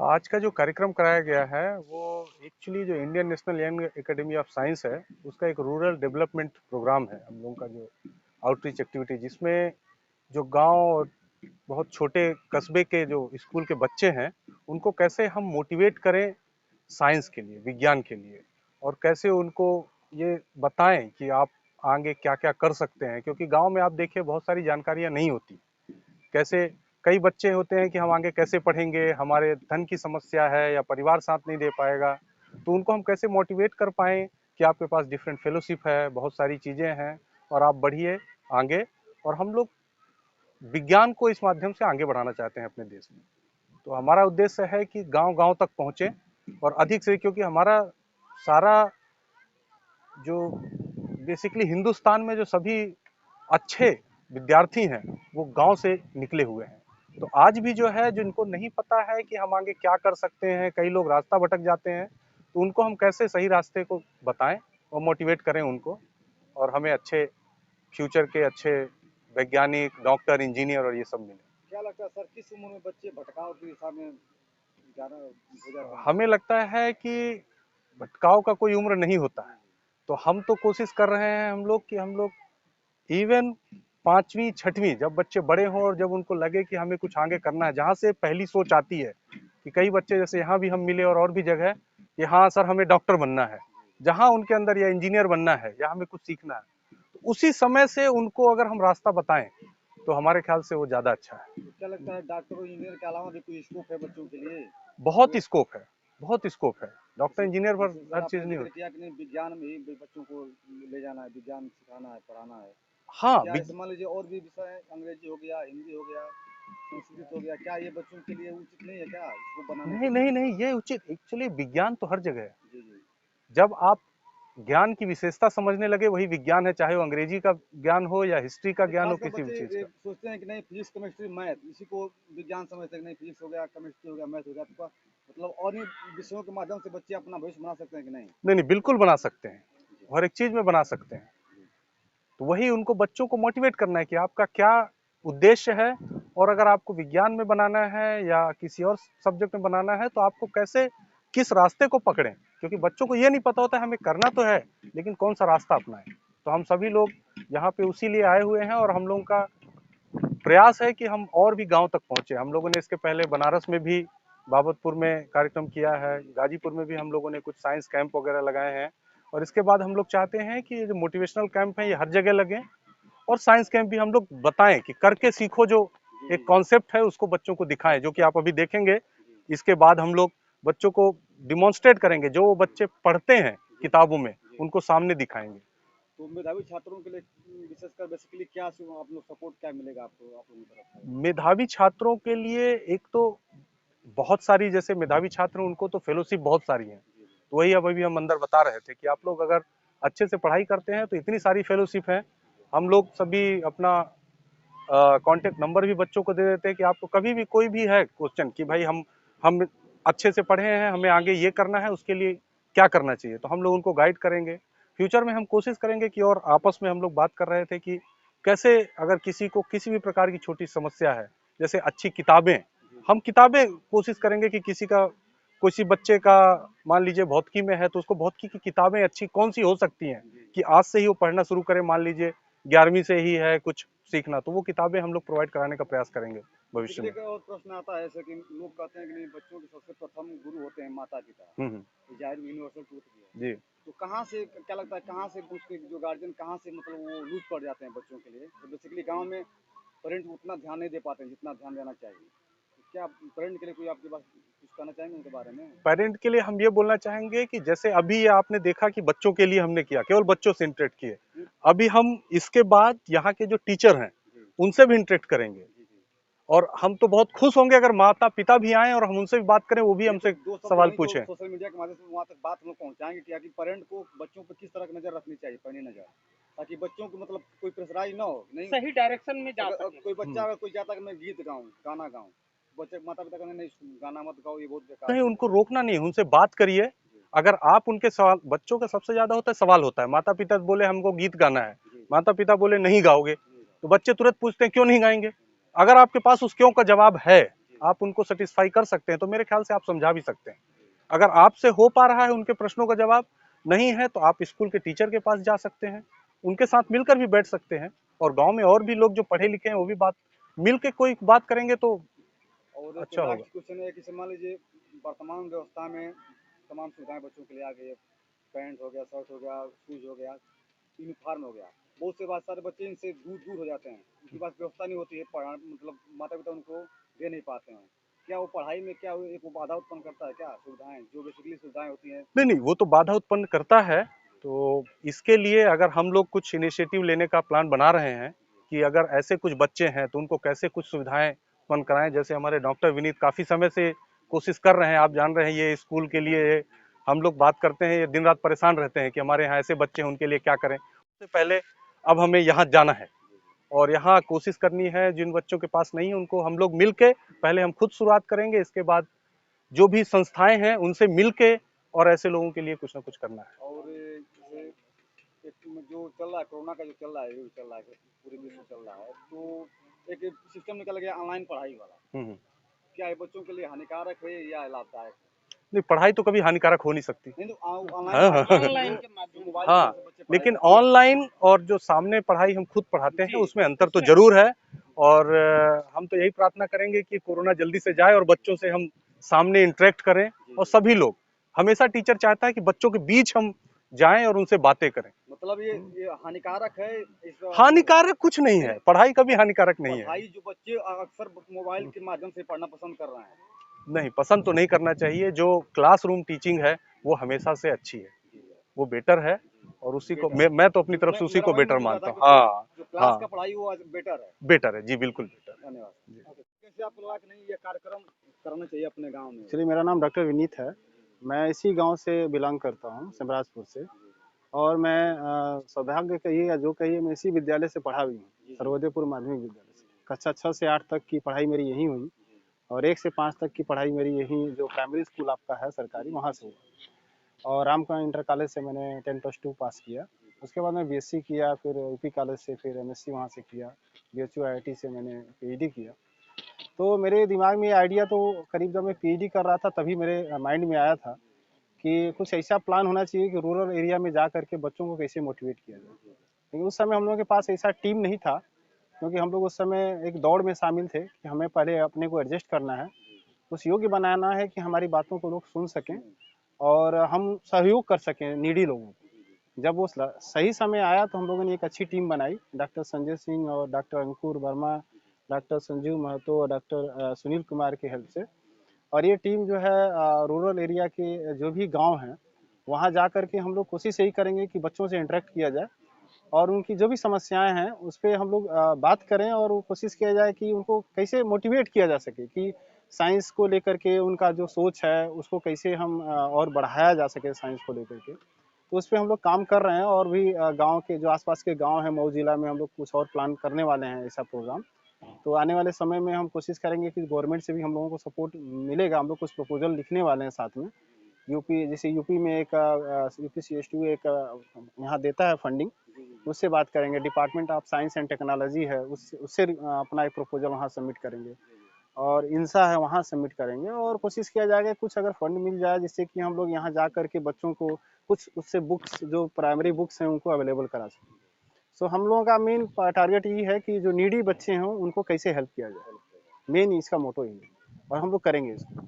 आज का जो कार्यक्रम कराया गया है वो एक्चुअली जो Indian national young academy of science है उसका एक रूरल डेवलपमेंट प्रोग्राम है हम लोगों का जो आउटरीच एक्टिविटी जिसमें जो गांव और बहुत छोटे कस्बे के जो स्कूल के बच्चे हैं उनको कैसे हम मोटिवेट करें साइंस के लिए, विज्ञान के लिए, और कैसे उनको ये बताएं कि आप आगे क्या क्या कर सकते हैं, क्योंकि गांव में आप देखिए बहुत सारी जानकारियां नहीं होती। कैसे कई बच्चे होते हैं कि हम आगे कैसे पढ़ेंगे, हमारे धन की समस्या है या परिवार साथ नहीं दे पाएगा, तो उनको हम कैसे मोटिवेट कर पाएं कि आपके पास डिफरेंट फेलोशिप है, बहुत सारी चीज़ें हैं और आप बढ़िए आगे। और हम लोग विज्ञान को इस माध्यम से आगे बढ़ाना चाहते हैं अपने देश में। तो हमारा उद्देश्य है कि गांव गांव तक पहुंचे और अधिक से, क्योंकि हमारा सारा जो बेसिकली हिंदुस्तान में जो सभी अच्छे विद्यार्थी हैं वो गांव से निकले हुए हैं। तो आज भी जो है जिनको नहीं पता है कि हम आगे क्या कर सकते हैं, कई लोग रास्ता भटक जाते हैं, तो उनको हम कैसे सही रास्ते को बताएं और मोटिवेट करें उनको, और हमें अच्छे फ्यूचर के अच्छे वैज्ञानिक, डॉक्टर, इंजीनियर और ये सब मिले। क्या लगता है सर, किस उम्र में बच्चे भटकाव की दिशा में जाना हो जाते हैं? हमें लगता है कि भटकाव का कोई उम्र नहीं होता है। तो हम तो कोशिश कर रहे हैं हम लोग इवन पांचवी छठवीं जब बच्चे बड़े हों और जब उनको लगे कि हमें कुछ आगे करना है, जहाँ से पहली सोच आती है कि कई बच्चे जैसे यहाँ भी हम मिले और भी जगह कि हाँ सर हमें डॉक्टर बनना है, जहाँ उनके अंदर या इंजीनियर बनना है या हमें कुछ सीखना है, तो उसी समय से उनको अगर हम रास्ता बताएं तो हमारे ख्याल से वो ज़्यादा अच्छा है। तो क्या लगता है डॉक्टर और इंजीनियर के अलावा भी कोई स्कोप है बच्चों के लिए? बहुत स्कोप है, बहुत स्कोप है। डॉक्टर जैसे इंजीनियर पर जैसे सर हर चीज़ आपने नहीं जिक्र होती। किया कि नहीं, विज्ञान में ही बच्चों को ले जाना है, विज्ञान सिखाना है, पढ़ाना है। तो हाँ, क्या ऐसे मान लीजिए और भी विषय है, अंग्रेजी हो गया, हिंदी हो गया, संस्कृत हो गया, क्या ये बच्चों के लिए उचित नहीं है क्या इसको बनाने नहीं के नहीं लिए? नहीं, ये उचित, एक्चुअली विज्ञान तो हर जगह है। जी जी। जब आप ज्ञान की विशेषता समझने लगे वही विज्ञान है, चाहे वो अंग्रेजी का ज्ञान हो या हिस्ट्री का तो ज्ञान हो, खासकर किसी भी बच्चे चीज ये का। सोचते हैं कि नहीं फिजिक्स केमिस्ट्री मैथ इसी को विज्ञान समझते हैं कि नहीं, फिजिक्स हो गया, केमिस्ट्री हो गया, मैथ हो गया, तो मतलब और ही विषयों के माध्यम से बच्चे अपना भविष्य बना सकते हैं कि नहीं? नहीं नहीं, बिल्कुल बना सकते हैं, जी हर एक चीज में बना सकते हैं। जी। तो वही उनको बच्चों को मोटिवेट करना है कि आपका क्या उद्देश्य है, और अगर आपको विज्ञान में बनाना है या किसी और सब्जेक्ट में बनाना है तो आपको कैसे, किस रास्ते को पकड़ें, क्योंकि बच्चों को ये नहीं पता होता है हमें करना तो है लेकिन कौन सा रास्ता अपनाएं। तो हम सभी लोग यहाँ पे उसी लिए आए हुए हैं और हम लोगों का प्रयास है कि हम और भी गांव तक पहुंचे। हम लोगों ने इसके पहले बनारस में भी, बाबतपुर में कार्यक्रम किया है, गाजीपुर में भी हम लोगों ने कुछ साइंस कैंप वगैरह लगाए हैं, और इसके बाद हम लोग चाहते हैं कि ये जो मोटिवेशनल कैंप है ये हर जगह लगे, और साइंस कैंप भी हम लोग बताएं कि करके सीखो, जो जी एक जी जी। कॉन्सेप्ट है उसको बच्चों को दिखाएं, जो कि सर। आप अभी देखेंगे। जी इसके बाद हम लोग बच्चों को डिमॉन्स्ट्रेट करेंगे, जो वो बच्चे पढ़ते हैं जी किताबों में जी। उनको सामने दिखाएंगे। तो मेधावी छात्रों के लिए विशेषकर बेसिकली क्या आप लोग सपोर्ट क्या मिलेगा आपको, आप लोगों की तरफ से? मेधावी छात्रों के लिए एक तो बहुत सारी, जैसे मेधावी छात्र हैं उनको तो फेलोशिप बहुत सारी हैं। जी जी। तो वही अब अभी हम अंदर बता रहे थे कि आप लोग अगर अच्छे से पढ़ाई करते हैं तो इतनी सारी फेलोशिप है। हम लोग सभी अपना कांटेक्ट नंबर भी बच्चों को दे देते हैं कि आपको कभी भी कोई भी है क्वेश्चन कि भाई हम अच्छे से पढ़े हैं, हमें आगे ये करना है, उसके लिए क्या करना चाहिए, तो हम लोग उनको गाइड करेंगे। फ्यूचर में हम कोशिश करेंगे कि, और आपस में हम लोग बात कर रहे थे कि कैसे अगर किसी को किसी भी प्रकार की छोटी समस्या है, जैसे अच्छी किताबें, जी जी। हम किताबें कोशिश करेंगे कि किसी बच्चे का मान लीजिए भौतिकी में है तो उसको भौतिकी की किताबें अच्छी कौन सी हो सकती हैं जी कि जी। आज से ही वो पढ़ना शुरू करे, मान लीजिए 11वीं से ही है कुछ सीखना, तो वो किताबें हम लोग प्रोवाइड कराने का प्रयास करेंगे भविष्य बेसिकली में। एक और प्रश्न आता है ऐसे कि लोग कहते हैं कि नहीं, बच्चों के सबसे प्रथम गुरु होते हैं माता पिता। हम्म। ये जाहिर यूनिवर्सल ट्रूथ भी है। जी। तो कहाँ से क्या लगता है, कहाँ से उसके जो गार्जियन कहाँ से मतलब वो लूज पड़ जाते हैं बच्चों के लिए? तो बेसिकली गांव में पेरेंट उतना ध्यान नहीं दे पाते हैं जितना ध्यान देना चाहिए। तो क्या पेरेंट के लिए कोई आपके पास कुछ कहना चाहेंगे उनके बारे में? पेरेंट के लिए हम ये बोलना चाहेंगे कि जैसे अभी ये आपने देखा कि बच्चों के लिए हमने किया, केवल बच्चों से इंटरेक्ट किए, जी अभी हम इसके बाद यहाँ के जो टीचर हैं जी उनसे भी इंटरेक्ट करेंगे, जी जी। और हम तो बहुत खुश होंगे अगर माता पिता भी आए और हम उनसे भी बात करें, वो भी नहीं, तो हमसे दो शब्द सवाल वहीं जो पूछें। सोशल मीडिया के माध्यम से वहाँ तक बात हम लोग पहुँचाएंगे कि आखिर पेरेंट को बच्चों पर किस तरह की नज़र रखनी चाहिए, पैनी नज़र, ताकि बच्चों को मतलब कोई प्रेशराइज ना हो। नहीं, सही डायरेक्शन में जा सके। कोई बच्चा अगर कोई चाहता है कि मैं गीत गाऊँ, गाना गाऊँ, बच्चे माता पिता कहते हैं नहीं गाना मत गाओ, ये बहुत बेकार नहीं, चीज़ उनको है। रोकना नहीं है, उनसे बात करिए। जी अगर आप उनके सवाल, बच्चों का सबसे ज्यादा होता है सवाल होता है, माता पिता बोले हमको गीत गाना है, जी जी। माता पिता बोले नहीं गाओगे, नहीं गाओ। तो बच्चे तुरंत पूछते हैं क्यों नहीं गाएंगे। क्यों नहीं गाओ? अगर आपके पास उस क्यों का जवाब है, जी आप उनको सेटिस्फाई कर सकते हैं तो मेरे ख्याल से आप समझा भी सकते हैं। अगर आपसे हो पा रहा है उनके प्रश्नों का जवाब नहीं है तो आप स्कूल के टीचर के पास जा सकते हैं, उनके साथ मिलकर भी बैठ सकते हैं और गांव में और भी लोग जो पढ़े लिखे हैं वो भी बात मिल के कोई बात करेंगे तो और अच्छा होगा। लास्ट क्वेश्चन है कि मान लीजिए वर्तमान व्यवस्था में तमाम सुविधाएं बच्चों के लिए आ गई है, पैंट हो गया, शर्ट हो गया, शूज हो गया, यूनिफॉर्म हो गया। बहुत से बात सारे बच्चे इनसे दूर दूर हो जाते हैं, उनके पास व्यवस्था नहीं होती है पढ़ा, मतलब माता पिता उनको दे नहीं पाते हैं। क्या वो पढ़ाई में क्या एक वो बाधा उत्पन्न करता है क्या, सुविधाएं जो बेसिकली सुविधाएं होती हैं? नहीं नहीं, वो तो बाधा उत्पन्न करता है। तो इसके लिए अगर हम लोग कुछ इनिशिएटिव लेने का प्लान बना रहे हैं कि अगर ऐसे कुछ बच्चे हैं तो उनको कैसे कुछ सुविधाएं उत्पन्न कराएं। जैसे हमारे डॉक्टर विनीत काफी समय से कोशिश कर रहे हैं, आप जान रहे हैं ये स्कूल के लिए हम लोग बात करते हैं, ये दिन रात परेशान रहते हैं कि हमारे यहाँ ऐसे बच्चे हैं उनके लिए क्या करें। उससे पहले अब हमें यहाँ जाना है और यहाँ कोशिश करनी है, जिन बच्चों के पास नहीं है उनको हम लोग मिल के पहले हम खुद शुरुआत करेंगे, इसके बाद जो भी संस्थाएं हैं उनसे मिल के और ऐसे लोगों के लिए कुछ ना कुछ करना है। और जैसे जो चल रहा है कोरोना का, जो चल रहा है, युग चल रहा है, पूरे विश्व में चल रहा है, तो एक सिस्टम निकल गया ऑनलाइन पढ़ाई वाला। क्या ये बच्चों के लिए हानिकारक है या लाभदायक? नहीं, पढ़ाई तो कभी हानिकारक हो नहीं सकती। नहीं तो हाँ ऑनलाइन के माध्यम मोबाइल हाँ, से बच्चे लेकिन ऑनलाइन और जो सामने पढ़ाई हम खुद पढ़ाते हैं उसमें अंतर तो जरूर है। और हम तो यही प्रार्थना करेंगे कि कोरोना जल्दी से जाए और बच्चों से हम सामने इंटरेक्ट करें। और सभी लोग, हमेशा टीचर चाहता है कि बच्चों के बीच हम जाएं और उनसे बातें करें। मतलब ये हानिकारक है हानिकारक कुछ नहीं है, पढ़ाई कभी हानिकारक नहीं है। पढ़ाई जो बच्चे अक्सर मोबाइल के माध्यम से पढ़ना पसंद कर रहे हैं, नहीं, पसंद तो नहीं करना चाहिए। जो क्लासरूम टीचिंग है वो हमेशा से अच्छी है, वो बेटर है और उसी को मैं तो अपनी तरफ से उसी को बेटर मानता हूँ। हाँ जो क्लास हाँ, का पढ़ाई वो बेटर है। बेटर है जी, बिल्कुल बेटर। धन्यवाद। कैसे आपको लगा कि नहीं ये कार्यक्रम करना चाहिए अपने गांव में? चलिए, मेरा नाम डॉक्टर विनीत है। मैं इसी गांव से बिलोंग करता हूं, सिमराजपुर से। और मैं सौभाग्य कहिए या जो कहिए, मैं इसी विद्यालय से पढ़ा भी हूँ, सर्वोदयपुर माध्यमिक विद्यालय से। कक्षा 6 से 8 तक की पढ़ाई मेरी यहीं हुई और 1 से 5 तक की पढ़ाई मेरी यहीं जो प्राइमरी स्कूल आपका है सरकारी, वहाँ से हुई। और रामकरण इंटर कॉलेज से मैंने 10+2 पास किया। उसके बाद मैं बीएससी किया, फिर यूपी कॉलेज से फिर एमएससी वहाँ से किया, बीएचयू आईआईटी से मैंने पीएचडी किया। तो मेरे दिमाग में ये आइडिया तो करीब जब मैं पीएचडी कर रहा था तभी मेरे माइंड में आया था कि कुछ ऐसा प्लान होना चाहिए कि रूरल एरिया में जा करके बच्चों को कैसे मोटिवेट किया जाए। लेकिन उस समय हम लोगों के पास ऐसा टीम नहीं था, क्योंकि हम लोग उस समय एक दौड़ में शामिल थे कि हमें पहले अपने को एडजस्ट करना है, उस योग्य बनाना है कि हमारी बातों को लोग सुन सकें और हम सहयोग कर सकें नीडी लोगों को। जब वो सही समय आया तो हम लोगों ने एक अच्छी टीम बनाई, डॉक्टर संजय सिंह और डॉक्टर अंकुर वर्मा, डॉक्टर संजीव महतो और डॉक्टर सुनील कुमार की हेल्प से। और ये टीम जो है रूरल एरिया के जो भी गांव हैं वहां जा कर के हम लोग कोशिश यही करेंगे कि बच्चों से इंटरेक्ट किया जाए और उनकी जो भी समस्याएं हैं उस पर हम लोग बात करें और वो कोशिश किया जाए कि उनको कैसे मोटिवेट किया जा सके कि साइंस को लेकर के उनका जो सोच है उसको कैसे हम और बढ़ाया जा सके साइंस को लेकर के। तो उस पर हम लोग काम कर रहे हैं और भी गांव के जो आसपास के गांव हैं मऊ जिला में हम लोग कुछ और प्लान करने वाले हैं ऐसा प्रोग्राम। तो आने वाले समय में हम कोशिश करेंगे कि गवर्नमेंट से भी हम लोगों को सपोर्ट मिलेगा। हम लोग कुछ प्रपोजल लिखने वाले हैं साथ में। यूपी, जैसे यूपी में एक यूपी CSTU एक यहाँ देता है फंडिंग, उससे बात करेंगे। Department of science and technology है, उससे अपना एक प्रपोजल वहाँ सबमिट करेंगे और इंसा है वहाँ सबमिट करेंगे और कोशिश किया जाएगा कुछ अगर फंड मिल जाए जिससे कि हम लोग यहाँ जा करके बच्चों को कुछ उससे बुक्स जो प्राइमरी बुक्स हैं उनको अवेलेबल करा सकें। सो हम लोगों का मेन टारगेट ये है कि जो नीडी बच्चे हों उनको कैसे हेल्प किया जाए, मेन इसका मोटो ही है और हम लोग करेंगे इसको।